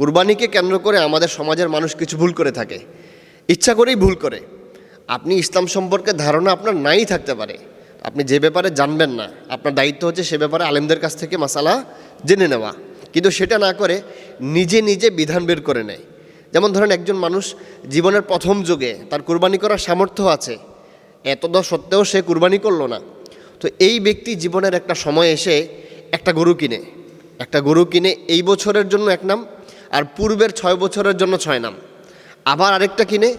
কুরবানিকে কেন্দ্র করে আমাদের সমাজের মানুষ কিছু ভুল করে থাকে, ইচ্ছা করেই ভুল করে। আপনি ইসলাম সম্পর্কে ধারণা আপনার নাই থাকতে পারে, আপনি যে ব্যাপারে জানবেন না, আপনার দায়িত্ব হচ্ছে সে ব্যাপারে আলেমদের কাছ থেকে মাসালা জেনে নেওয়া, কিন্তু সেটা না করে নিজে নিজে বিধান বের করে নেয়। যেমন ধরেন একজন মানুষ জীবনের প্রথম যুগে তার কুরবানি করার সামর্থ্য আছে, এতদ সত্ত্বেও সে কুরবানি করলো না। তো এই ব্যক্তি জীবনের একটা সময় এসে একটা গরু কিনে এই বছরের জন্য এক নাম, আর পূর্বের 6 বছরের জন্য 6 নাম, আবার আরেকটা কিনে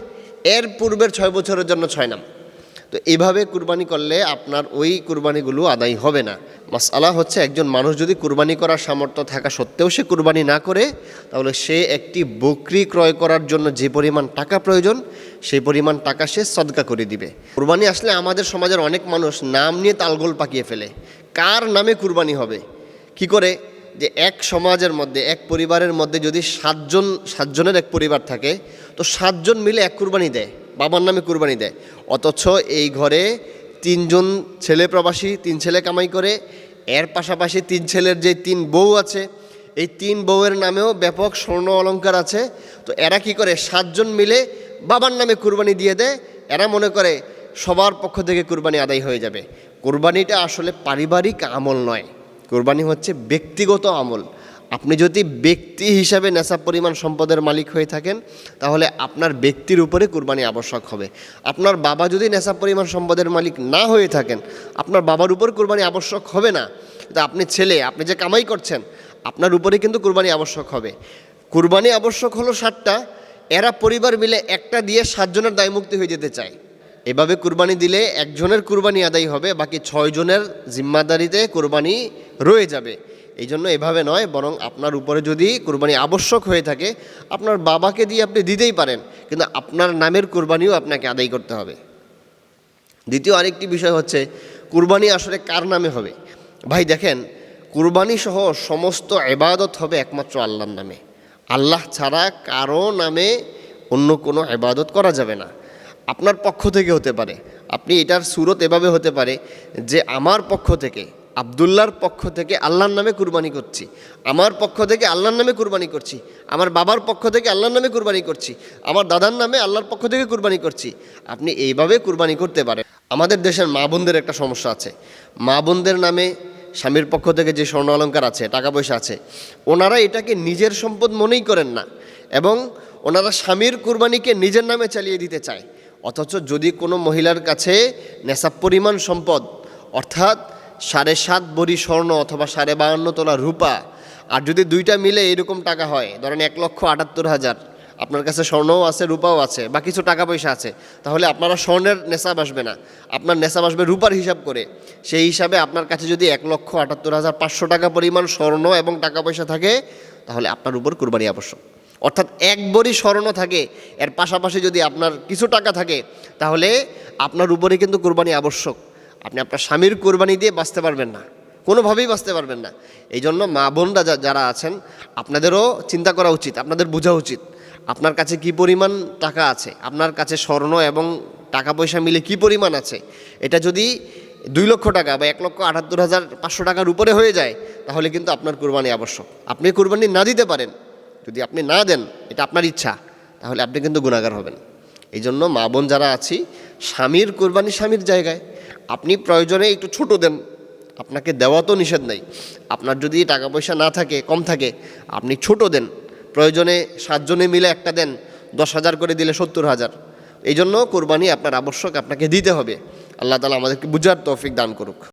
এর পূর্বের 6 বছরের জন্য 6 নাম। তো এইভাবে কুরবানি করলে আপনার ওই কুরবানিগুলো আদায় হবে না। মাসআলা হচ্ছে একজন মানুষ যদি কুরবানি করার সামর্থ্য থাকা সত্ত্বেও সে কুরবানি না করে, তাহলে সে একটি বকরি ক্রয় করার জন্য যে পরিমাণ টাকা প্রয়োজন সেই পরিমাণ টাকা সে সদকা করে দিবে। কুরবানি আসলে আমাদের সমাজের অনেক মানুষ নাম নিয়ে তালগোল পাকিয়ে ফেলে, কার নামে কুরবানি হবে। কি করে যে এক সমাজের মধ্যে এক পরিবারের মধ্যে যদি 7 জনের এক পরিবার থাকে, তো 7 জন মিলে এক কুরবানি দেয়, বাবার নামে কুরবানি দেয়। অথচ এই ঘরে 3 জন ছেলে প্রবাসী, 3 ছেলে কামাই করে, এর পাশাপাশি 3 ছেলের যে 3 বউ আছে, এই 3 বউয়ের নামেও ব্যাপক স্বর্ণ অলংকার আছে। তো এরা কি করে 7 জন মিলে বাবার নামে কুরবানি দিয়ে দেয়। এরা মনে করে সবার পক্ষ থেকে কুরবানি আদায় হয়ে যাবে। কুরবানিটা আসলে পারিবারিক আমল নয়, কুরবানি হচ্ছে ব্যক্তিগত আমল। আপনি যদি ব্যক্তি হিসাবে নেশাব পরিমাণ সম্পদের মালিক হয়ে থাকেন, তাহলে আপনার ব্যক্তির উপরে কুরবানি আবশ্যক হবে। আপনার বাবা যদি নেশাব পরিমাণ সম্পদের মালিক না হয়ে থাকেন, আপনার বাবার উপর কুরবানি আবশ্যক হবে না। কিন্তু আপনি ছেলে, আপনি যে কামাই করছেন, আপনার উপরে কিন্তু কুরবানি আবশ্যক হবে। কুরবানি আবশ্যক হলো 7টা, এরা পরিবার মিলে একটা দিয়ে 7 জনের দায়মুক্তি হয়ে যেতে চায়। এভাবে কুরবানি দিলে একজনের কুরবানি আদায় হবে, বাকি 6 জনের জিম্মাদারিতে কুরবানি রয়ে যাবে। এই জন্য এভাবে নয়, বরং আপনার উপরে যদি কুরবানি আবশ্যক হয়ে থাকে, আপনার বাবাকে দিয়ে আপনি দিতেই পারেন, কিন্তু আপনার নামের কুরবানিও আপনাকে আদায় করতে হবে। দ্বিতীয় আরেকটি বিষয় হচ্ছে কুরবানি আসলে কার নামে হবে। ভাই দেখেন, কুরবানি সহ সমস্ত ইবাদত হবে একমাত্র আল্লাহর নামে। আল্লাহ ছাড়া কারো নামে অন্য কোনো ইবাদত করা যাবে না। আপনার পক্ষ থেকে হতে পারে, আপনি এটার সুরত এভাবে হতে পারে যে আমার পক্ষ থেকে, আব্দুল্লাহর পক্ষ থেকে আল্লাহর নামে কুরবানি করছি, আমার পক্ষ থেকে আল্লাহর নামে কুরবানি করছি, আমার বাবার পক্ষ থেকে আল্লাহর নামে কুরবানি করছি, আমার দাদার নামে আল্লাহর পক্ষ থেকে কুরবানি করছি। আপনি এইভাবে কুরবানি করতে পারেন। আমাদের দেশের মা বোনদের একটা সমস্যা আছে, মা বোনদের নামে স্বামীর পক্ষ থেকে যে স্বর্ণ অলংকার আছে, টাকা পয়সা আছে, ওনারা এটাকে নিজের সম্পদ মনেই করেন না, এবং ওনারা স্বামীর কুরবানিকে নিজের নামে চালিয়ে দিতে চায়। অথচ যদি কোনো মহিলার কাছে নেশাব পরিমাণ সম্পদ, অর্থাৎ 7.5 ভরি স্বর্ণ অথবা 52.5 তোলা রূপা, আর যদি দুইটা মিলে এরকম টাকা হয়, ধরেন 1,78,000, আপনার কাছে স্বর্ণও আছে রূপাও আছে বা কিছু টাকা পয়সা আছে, তাহলে আপনারা স্বর্ণের নেশাব আসবে না, আপনার নেশাব আসবে রূপার হিসাব করে। সেই হিসাবে আপনার কাছে যদি 1,78,500 টাকা পরিমাণ স্বর্ণ এবং টাকা পয়সা থাকে, তাহলে আপনার উপর কুরবানি আবশ্যক। অর্থাৎ 1 ভরি স্বর্ণ থাকে, এর পাশাপাশি যদি আপনার কিছু টাকা থাকে, তাহলে আপনার উপরে কিন্তু কুরবানি আবশ্যক। আপনি আপনার স্বামীর কুরবানি দিয়ে বাঁচতে পারবেন না, কোনোভাবেই বাঁচতে পারবেন না। এই জন্য মা বোনরা যারা আছেন, আপনাদেরও চিন্তা করা উচিত, আপনাদের বোঝা উচিত আপনার কাছে কি পরিমাণ টাকা আছে, আপনার কাছে স্বর্ণ এবং টাকা পয়সা মিলে কি পরিমাণ আছে। এটা যদি 2 লক্ষ টাকা বা 1,78,500 টাকার উপরে হয়ে যায়, তাহলে কিন্তু আপনার কুরবানি আবশ্যক। আপনি কুরবানি না দিতে পারেন, যদি আপনি না দেন, এটা আপনার ইচ্ছা, তাহলে আপনি কিন্তু গুনাহগার হবেন। এই জন্য মা বোন যারা আছি, স্বামীর কুরবানি স্বামীর জায়গায়, আপনি প্রয়োজনে একটু ছোট দেন, আপনাকে দেওয়া তো নিষেধ নাই। আপনার যদি টাকা পয়সা না থাকে, কম থাকে, আপনি ছোট দেন, প্রয়োজনে 7 জনে মিলে একটা দেন, 10,000 করে দিলে 70,000। এই জন্য কুরবানি আপনার আবশ্যক, আপনাকে দিতে হবে। আল্লাহ তাআলা আমাদেরকে বুঝার তৌফিক দান করুক।